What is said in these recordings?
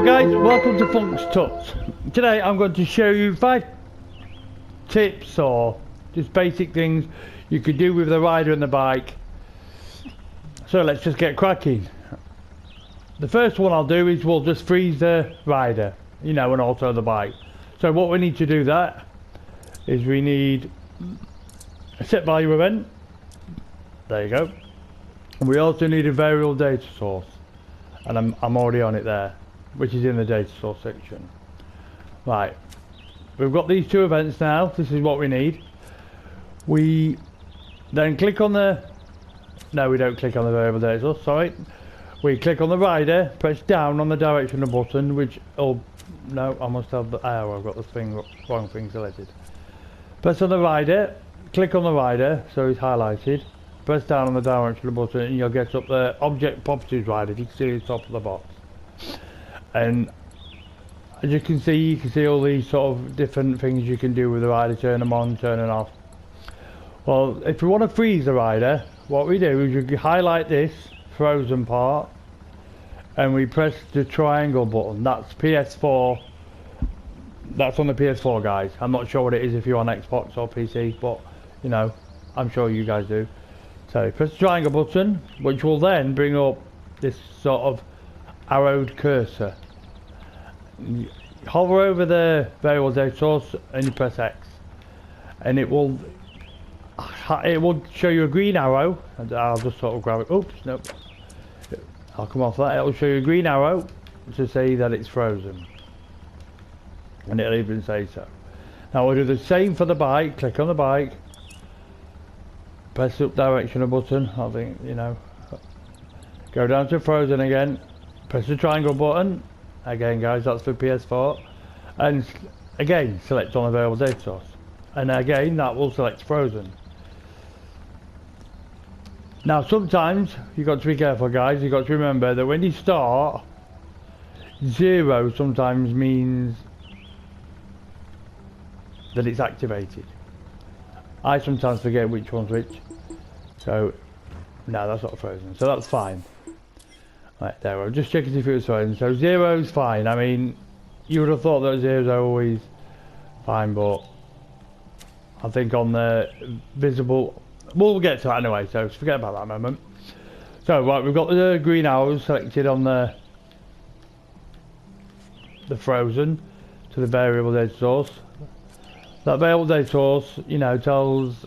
guys, welcome to Funktastic. Today I'm going to show you 5 tips or just basic things you could do with the rider and the bike. So let's just get cracking. The first one I'll do is we'll just freeze the rider, you know, and also the bike. So what we need to do that is we need a set value event. There you go. And we also need a variable data source, and I'm already on it there, which is in the data source section. Right, we've got these 2 events now. This is what we need. We then click on the, no, we don't click on the variable data source, sorry. We click on the rider, press down on the directional button, which, oh no, I must have the arrow, I've got the wrong thing selected. Press on the rider, click on the rider so it's highlighted, press down on the directional button and you'll get up the object properties rider. You can see the top of the box. And as you can see all these sort of different things you can do with the rider, turn them on, turn them off. Well, if we want to freeze the rider, what we do is you highlight this frozen part and we press the triangle button. That's PS4. That's on the PS4, guys. I'm not sure what it is if you're on Xbox or PC, but you know, I'm sure you guys do. So press the triangle button, which will then bring up this sort of arrowed cursor. You hover over the variable data source and you press X, and it will show you a green arrow. And I'll just sort of grab it. Oops, nope. I'll come off that. It'll show you a green arrow to say that it's frozen, and it'll even say so. Now we'll do the same for the bike. Click on the bike, press up directional button. I think, you know, go down to frozen again, press the triangle button again, guys. That's for PS4, and again select on the variable data source, and again that will select frozen. Now sometimes you've got to be careful, guys. You've got to remember that when you start, 0 sometimes means that it's activated. I sometimes forget which one's which. So no, that's not frozen, so that's fine. Right, there, we'll just check if it was frozen. So 0 is fine. I mean, you would have thought that 0 is always fine, but I think on the visible, we'll get to that anyway, so forget about that moment. So right, we've got the green arrows selected on the frozen to the variable data source. That variable data source, you know, tells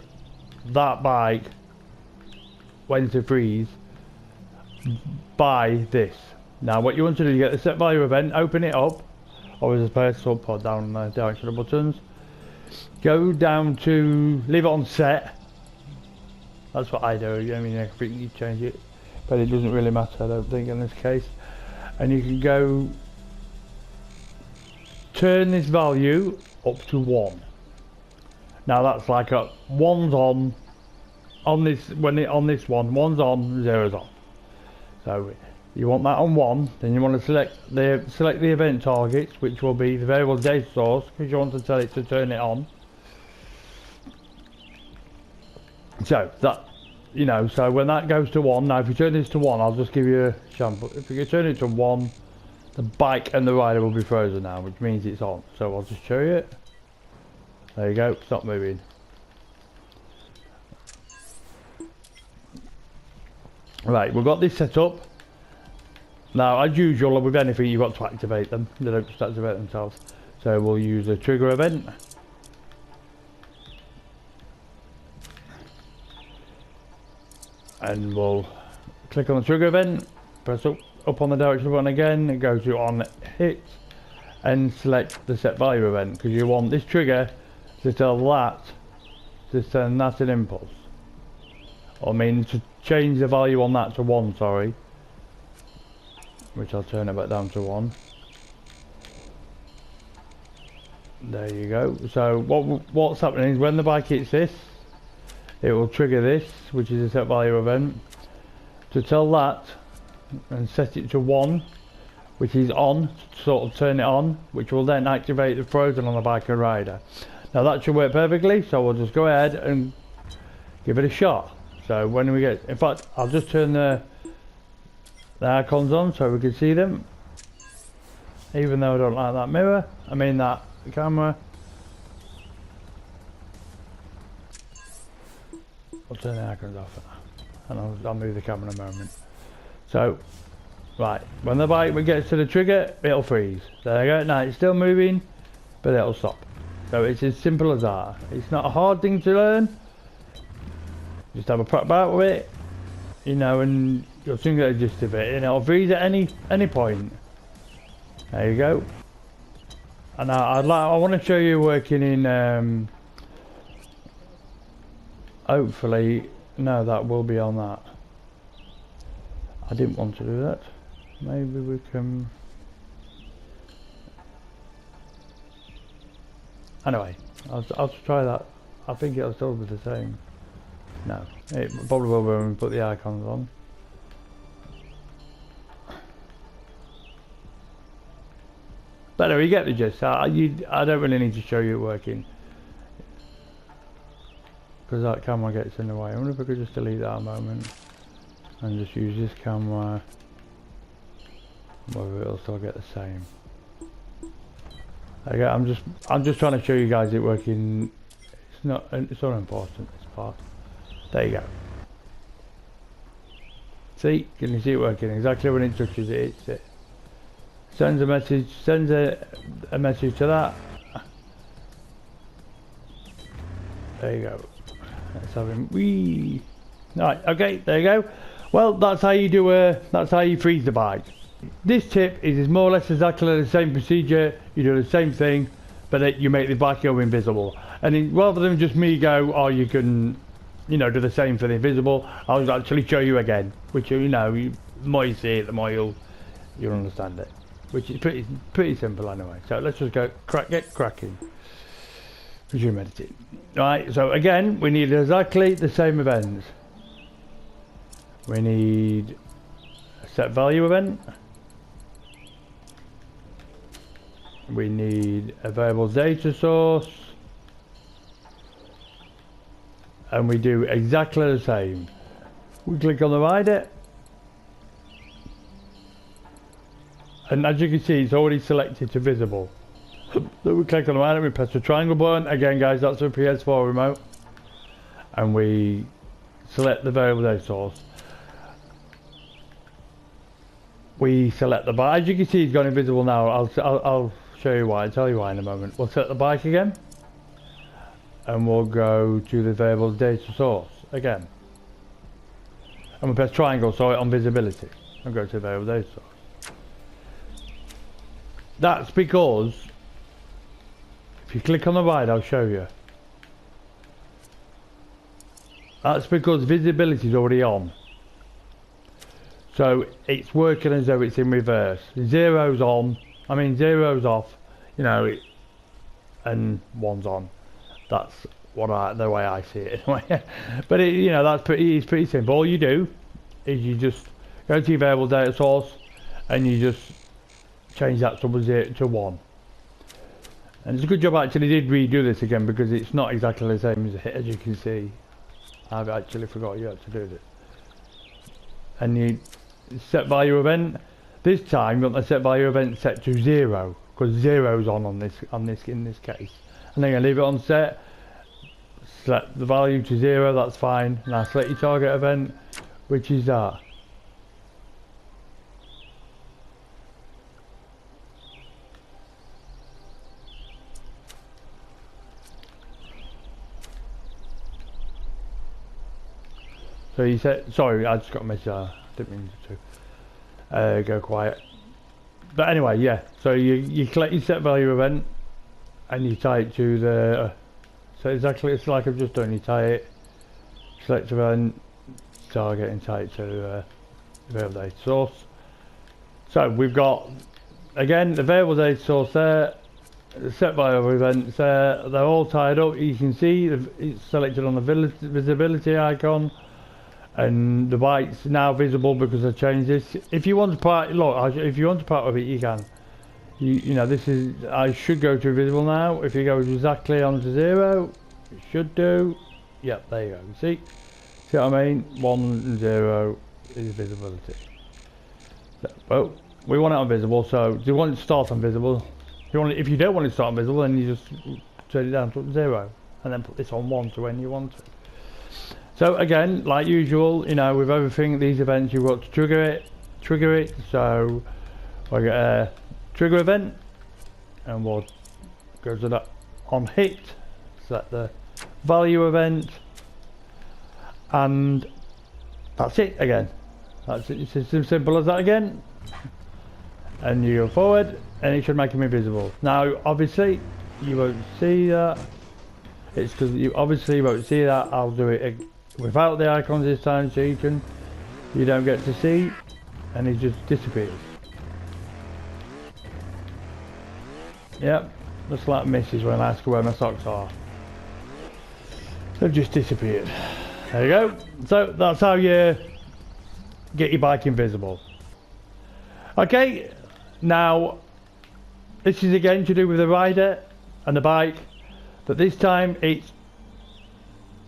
that bike when to freeze by this. Now what you want to do, you get the set value event, open it up, or as opposed to up or down the directional buttons, go down to leave it on set. That's what I do. I mean, I think you change it, but it doesn't really matter, I don't think, in this case. And you can go turn this value up to 1. Now that's like a 1's on this, when it on this one, 1's on, 0's on. So you want that on 1, then you want to select the event targets, which will be the variable data source, because you want to tell it to turn it on. So that, you know, so when that goes to 1, now if you turn this to 1, I'll just give you a sample. If you turn it to 1, the bike and the rider will be frozen now, which means it's on. So I'll just show you it. There you go, stop moving. Right, we've got this set up. Now, as usual, with anything, you've got to activate them. They don't just activate themselves. So we'll use a trigger event. And we'll click on the trigger event, press up on the directional button again, and go to on hit, and select the set value event, because you want this trigger to tell that to send that an impulse. I mean, to change the value on that to 1, sorry, which I'll turn it back down to 1. There you go. So what's happening is when the bike hits this, it will trigger this, which is a set value event, to tell that and set it to 1, which is on, sort of turn it on, which will then activate the frozen on the bike and rider. Now that should work perfectly, so we'll just go ahead and give it a shot. So when we get, in fact, I'll just turn the icons on so we can see them. even though I don't like that mirror, I mean that camera. I'll turn the icons off and I'll move the camera in a moment. So, right, when the bike gets to the trigger, it'll freeze. There you go. Now it's still moving, but it'll stop. So it's as simple as that. It's not a hard thing to learn. Just have a prep about with it, you know, and you'll soon get a gist of it. And it'll freeze at any point. There you go. And I want to show you working in. Hopefully, no, that will be on that. I didn't want to do that. Maybe we can. Anyway, I'll try that. I think it'll still be the same. No, it probably will be when we put the icons on. But anyway, you get the gist. I don't really need to show you it working, because that camera gets in the way. I wonder if I could just delete that a moment and just use this camera, whether it'll still get the same. Okay, I'm just trying to show you guys it working. It's not important, this part. There you go. See, can you see it working? Exactly when it touches it, it's it. Sends a message to that. There you go. Let's have him. Whee. Right, okay, there you go. Well, that's how you freeze the bike. This tip is more or less exactly the same procedure. You do the same thing, but you make the bike go invisible. And rather than just me go, oh, you can, you know, do the same for the invisible, I'll actually show you again. Which, you know, the more you see it, the more you'll understand it. Which is pretty simple anyway. So let's just go get cracking. Resume editing. Right, so again, we need exactly the same events. We need a set value event. We need a variable data source. And we do exactly the same. We click on the rider. And as you can see, it's already selected to visible. So we click on the rider, we press the triangle button. Again, guys, that's a PS4 remote. And we select the variable data source. We select the bike. As you can see, it's gone invisible now. I'll show you why. I'll tell you why in a moment. We'll select the bike again. And we'll go to the variable data source again. And we press triangle, so it on visibility. And go to the variable data source. That's because if you click on the ride, I'll show you. That's because visibility is already on. So it's working as though it's in reverse. Zero's on, zero's off, you know, and one's on. That's the way I see it anyway. But you know, it's pretty simple. All you do is you just go to your variable data source and you just change that to 0 to 1. And it's a good job I actually did redo this again, because it's not exactly the same as you can see. I've actually forgot you had to do this. And you set value event. This time you want the set value event set to 0, because 0's on this in this case. And then you leave it on set. Select the value to 0, that's fine. Now select your target event, which is that. So you said, sorry, I just got a message. I didn't mean to go quiet. But anyway, yeah. So you collect your set value event, and you tie it to the. So exactly, it's like I've just done. You tie it, select event, target, and tie it to the variable data source. So we've got again the variable data source there, the set value events there. They're all tied up. You can see it's selected on the visibility icon. And the bike's now visible because I changed this. If you want to part, look, if you want to part of it, you can. You know, this is, I should go to visible now. If you go exactly onto 0, it should do. Yep, there you go. See what I mean? 1 and 0 is visibility. So, well, we want it on visible. So do you want it to start on visible? If you don't want it to start on visible, then you just turn it down to 0 and then put this on 1 to when you want it. So again, like usual, you know, with everything, these events, you've got to trigger it. So we'll get a trigger event, and we'll go to that on hit, set the value event, and that's it again. That's it. It's as simple as that again. And you go forward, and it should make them invisible. Now, obviously, you won't see that. It's because you obviously won't see that. I'll do it without the icons this time, so you don't get to see, and it just disappears. Yep, just like misses when I ask her where my socks are. They've just disappeared. There you go. So that's how you get your bike invisible. Okay, now this is again to do with the rider and the bike, but this time it's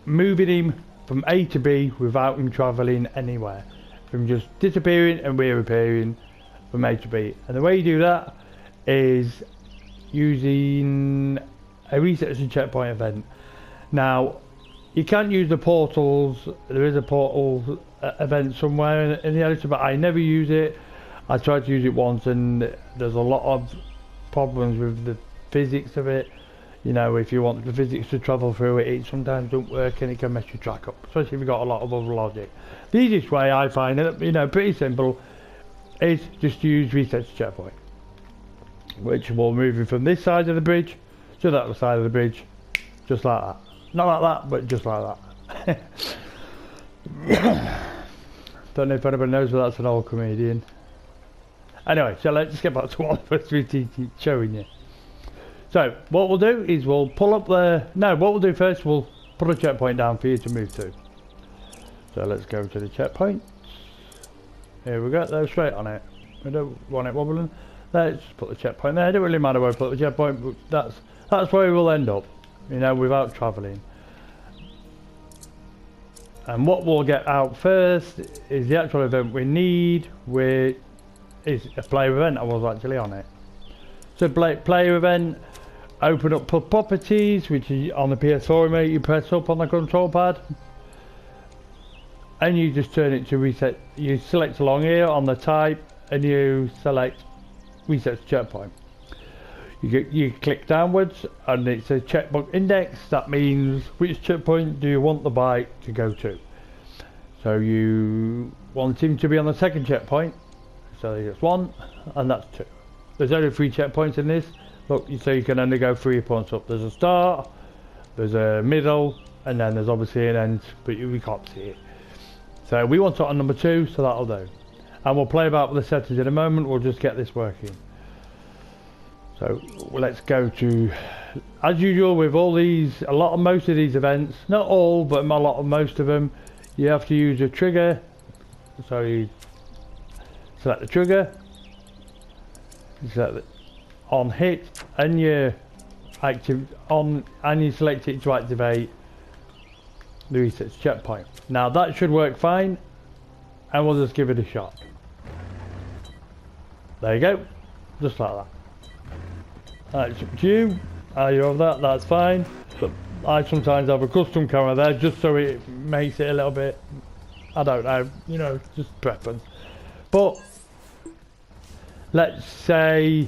moving him from A to B without him travelling anywhere, from just disappearing and reappearing from A to B. And the way you do that is using a research and checkpoint event. Now, you can't use the portals. There is a portal event somewhere in the editor, but I never use it. I tried to use it once, and there's a lot of problems with the physics of it. You know, if you want the physics to travel through it, it sometimes don't work, and it can mess your track up, especially if you've got a lot of other logic. The easiest way I find it, you know, pretty simple, is just use research checkpoint, which will move you from this side of the bridge to that side of the bridge, just like that. Not like that, but just like that. Don't know if anybody knows, but that's an old comedian. Anyway, so let's get back to what I'm supposed to be showing you. So what we'll do is we'll pull up the... No, what we'll do first, we'll put a checkpoint down for you to move to. So let's go to the checkpoint. Here we go, they're straight on it. We don't want it wobbling. Let's put the checkpoint there. It don't really matter where I put the checkpoint, but that's where we will end up, you know, without travelling. And what we'll get out first is the actual event we need, which is a player event. I was actually on it. So player event, open up properties, which is on the PS4 remote. You press up on the control pad, and you just turn it to reset. You select along here on the type, and you select reset checkpoint. You click downwards, and it says checkbox index. That means which checkpoint do you want the bike to go to. So you want him to be on the second checkpoint. So there's 1, and that's 2. There's only 3 checkpoints in this. Look, so you can only go 3 points up. There's a start, there's a middle, and then there's obviously an end, but we can't see it. So we want it on number 2, so that'll do. And we'll play about with the settings in a moment. We'll just get this working. So let's go to, as usual with all these, most of these events, not all, but most of them, you have to use a trigger. So you select the trigger, you select it on hit, and you select it to activate the reset checkpoint. Now that should work fine, and we'll just give it a shot. There you go, just like that. That's up to you. You have that, that's fine. But I sometimes have a custom camera there just so it makes it a little bit, I don't know, you know, just preference. But let's say,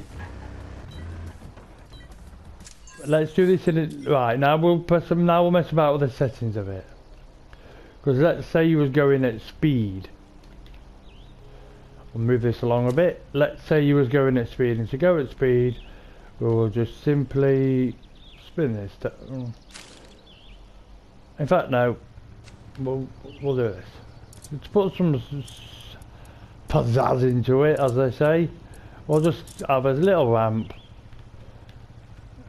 let's do this in it. Right, now we'll mess about with the settings of it. Because let's say you was going at speed. We'll move this along a bit. Let's say you was going at speed, and to go at speed, we'll just simply spin this. In fact, no, we'll do this. Let's put some pizzazz into it, as they say. We'll just have a little ramp.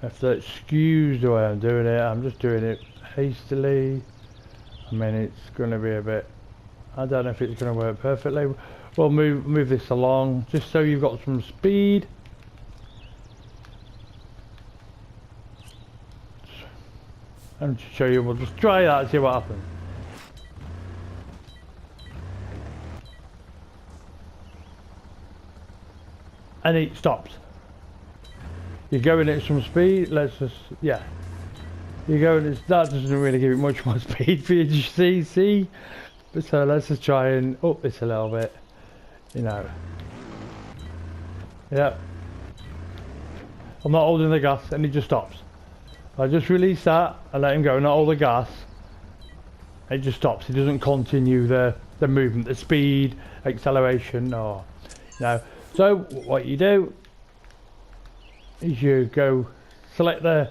If that skews the way I'm doing it, I'm just doing it hastily. I mean, it's going to be a bit, I don't know if it's going to work perfectly. We'll move this along just so you've got some speed. And to show you, we'll just try that and see what happens. and it stops. You're going at some speed, let's just, yeah. You're going, that doesn't really give it much more speed for you to see? So let's just try and up this a little bit, you know. Yeah. I'm not holding the gas and it just stops. I just release that and let him go, not hold the gas. It just stops, it doesn't continue the movement, the speed, acceleration, or, you know. So what you do is you go select the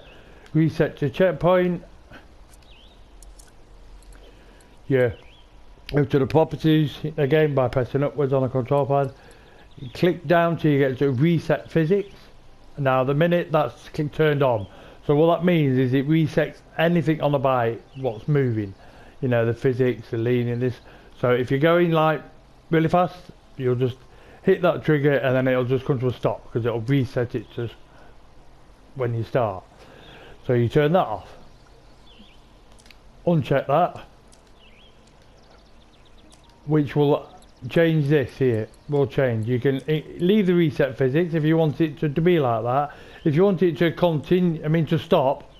reset to checkpoint, you go to the properties again by pressing upwards on the control pad, you click down till you get to reset physics. Now the minute that's turned on, so what that means is it resets anything on the bike what's moving, you know, the physics, the leaning, this. So if you're going like really fast, you'll just hit that trigger and then it'll just come to a stop because it'll reset it to when you start. So you turn that off, uncheck that, which will change this here, will change. You can leave the reset physics if you want it to be like that. If you want it to continue, I mean to stop,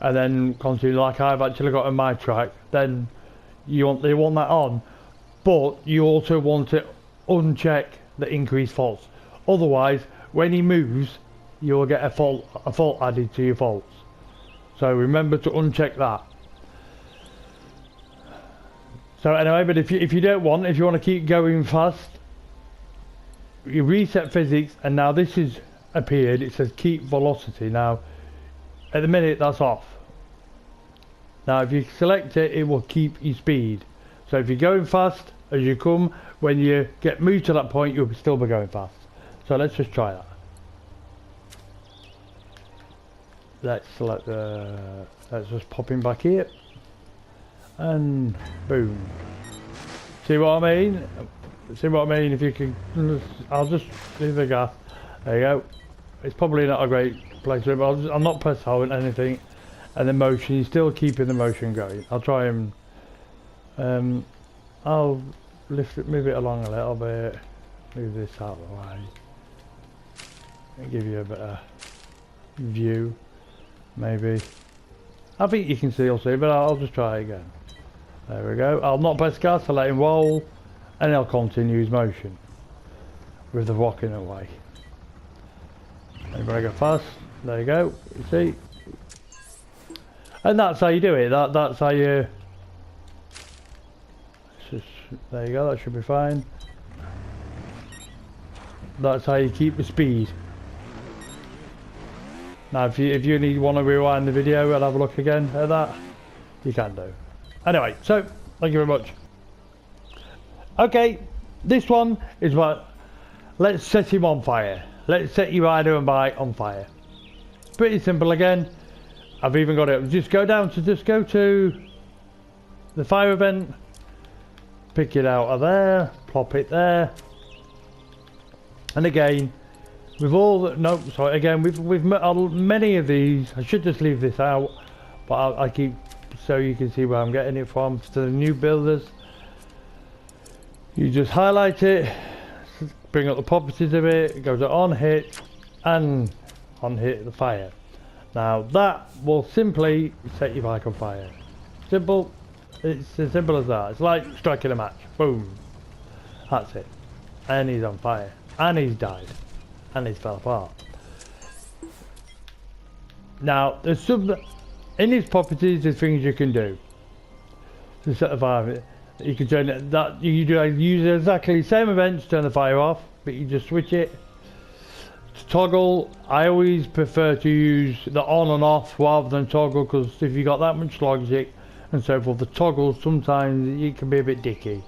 and then continue like I've actually got on my track, then you want that on, but you also want to uncheck the increased faults. Otherwise, when he moves, you'll get a fault added to your faults. So remember to uncheck that. So anyway, but if you don't want, if you want to keep going fast, you reset physics, and now this has appeared. It says keep velocity. Now, at the minute that's off. Now, if you select it, it will keep your speed. So if you're going fast as you come, when you get moved to that point, you'll still be going fast. So let's just try that. Let's select the. Let's just pop him back here. And boom. See what I mean? See what I mean? If you can, I'll just leave the gas. There you go. It's probably not a great place to, but I'll not press hold anything. And the motion, you're still keeping the motion going. I'll try and I'll lift it, move it along a little bit. Move this out of the way. And give you a better view, maybe. I think you can still see, but I'll just try again. There we go. I'll not press gas, I'll let him roll, and he'll continue his motion with the rocking away. Anybody go fast? There you go. You see? And that's how you do it. That's how you. Just, there you go. That should be fine. That's how you keep the speed. Now, if you want to rewind the video and have a look again at that, you can do. Anyway, so thank you very much. Okay, this one is what. Let's set him on fire. Let's set your rider and bike on fire. Pretty simple again. I've even got it. Just go to the fire event. Pick it out of there. Plop it there. And again, with all the, no, sorry, again, with many of these, I should just leave this out, but I keep, so you can see where I'm getting it from. To the new builders, you just highlight it, bring up the properties of it, it goes to on hit, and on hit the fire. Now that will simply set your bike on fire. Simple, it's as simple as that. It's like striking a match, boom, that's it. And he's on fire, and he's died. And it fell apart. Now, there's some in these properties. There's things you can do to set the fire. You can turn it. That you do use exactly the same event to turn the fire off, but you just switch it to toggle. I always prefer to use the on and off rather than toggle, because if you got that much logic and so forth, the toggle sometimes it can be a bit dicky.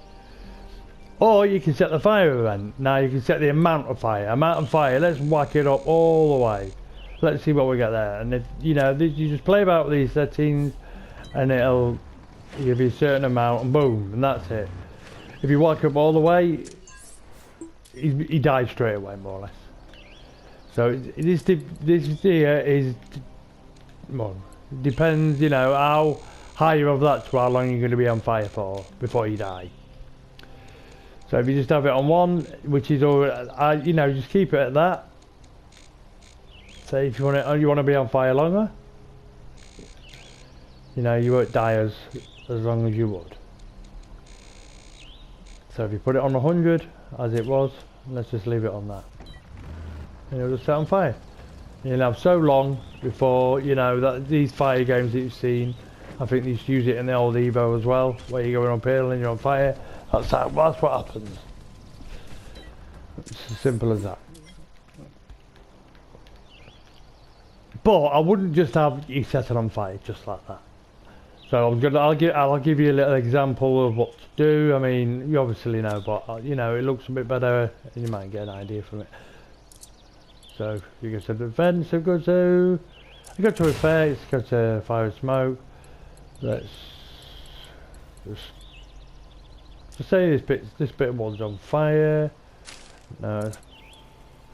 Or you can set the fire event. Now you can set the amount of fire. Let's whack it up all the way. Let's see what we get there. And if you know, you just play about with these settings, and it'll give you a certain amount, and boom, and that's it. If you whack up all the way, he dies straight away, more or less. So this here is, well, depends, you know, how high you're of that to how long you're going to be on fire for before you die. So if you just have it on one, which is all, you know, just keep it at that. Say if you want to be on fire longer, you know, you won't die as long as you would. So if you put it on 100 as it was, let's just leave it on that, and it'll just set on fire. You'll have so long before, you know, that these fire games that you've seen, I think they used to use it in the old Evo as well, where you're going uphill and you're on fire. That's what happens. It's as simple as that. But I wouldn't just have you set it on fire just like that. So I'll give you a little example of what to do. I mean, you obviously know, but you know, it looks a bit better and you might get an idea from it. So you go to the vents, you go to effects, go to fire and smoke. Let's just say this bit was on fire. No,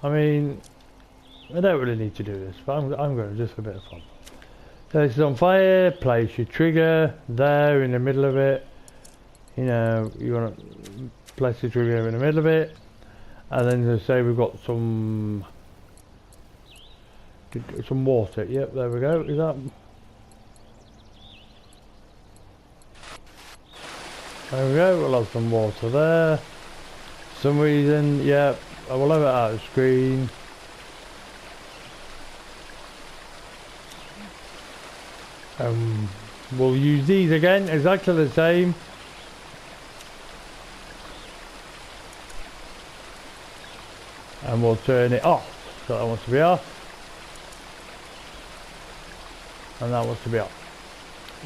I mean, I don't really need to do this, but I'm going to just for a bit of fun. So this is on fire. Place your trigger there in the middle of it. You know, you want to place the trigger in the middle of it, and then just say we've got some water. Yep, there we go. Is that? There we go. We'll have some water there. For some reason, yep. I will have it out of screen. We'll use these again, exactly the same. And we'll turn it off. So that wants to be off. And that wants to be off.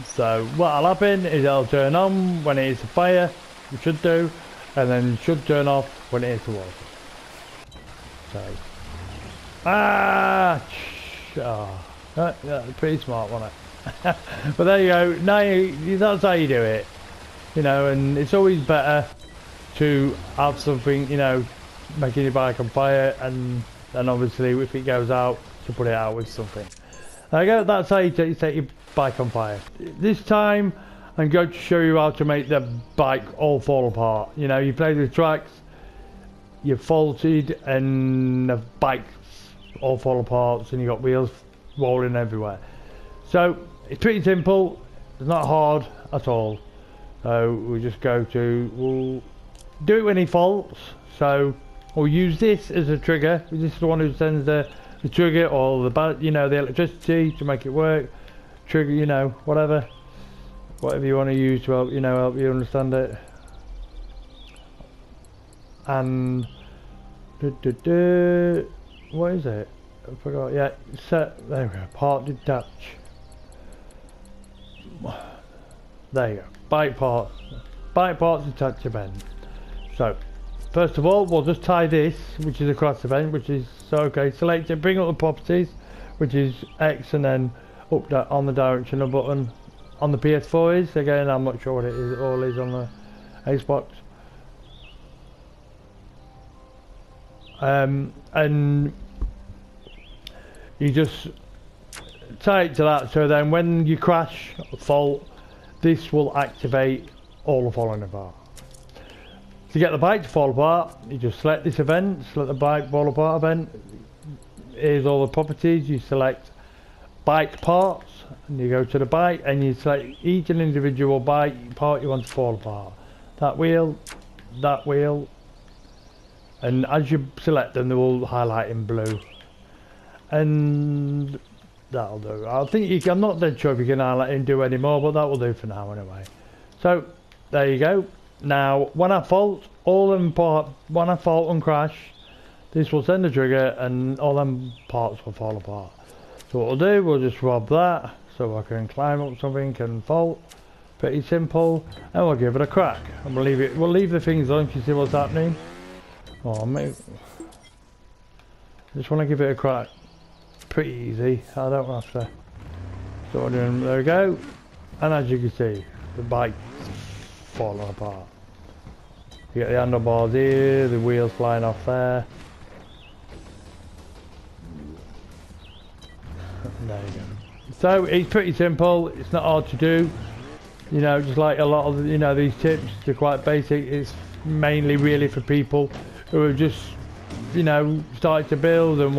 So what'll happen is it'll turn on when it is a fire, it should do, and then it should turn off when it is a water. So, yeah, pretty smart, wasn't it? But there you go. Now that's how you do it, you know. And it's always better to have something, you know, making your bike on fire, and then obviously if it goes out, to put it out with something. There you go. That's how you set your bike on fire. This time I'm going to show you how to make the bike all fall apart. You know, you play the tracks, you're faulted, and the bike's all fall apart, and you got wheels rolling everywhere. So it's pretty simple. It's not hard at all. So we'll just we'll do it when he faults. So we'll use this as a trigger. This is the one who sends the trigger or the electricity to make it work. Trigger, you know, whatever you want to use to help you understand it. And what is it? I forgot. Yeah, set. There we go. Part detach. There you go. Bike part detach event. So first of all, we'll just tie this, which is a cross event, which is so okay. Select it, bring up the properties, which is X, and then up that on the directional button. On the PS4 is again, I'm not sure what it is. All is on the Xbox. And you just tie it to that, so then when you crash or fault, this will activate all the falling apart. To get the bike to fall apart, you just select this event, select the bike fall apart event. Here's all the properties. You select bike parts, and you go to the bike, and you select each and individual bike part you want to fall apart. That wheel, and as you select them, they will highlight in blue. And that'll do. I think I'm not dead sure if you can highlight and do any more, but that will do for now anyway. So there you go. Now when I fault, when I fault and crash, this will send the trigger and all them parts will fall apart. So what we'll do, we'll just rob that so I can climb up something and fault. Pretty simple, and we'll give it a crack. And we'll leave the things on to see what's happening. Oh mate, just want to give it a crack. Pretty easy. I don't have to. So we're doing, there we go. And as you can see, the bike's falling apart. You get the handlebars here, the wheels flying off there. There you go. So it's pretty simple. It's not hard to do. You know, just like a lot of these tips, they're quite basic. It's mainly really for people who are just, you know, started to build and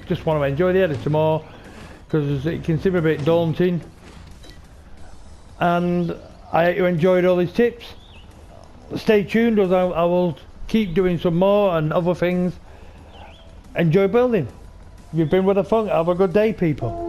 just want to enjoy the editor more, because it can seem a bit daunting. And I hope you enjoyed all these tips. Stay tuned, as I will keep doing some more and other things. Enjoy building. You've been with a Funk. Have a good day, people.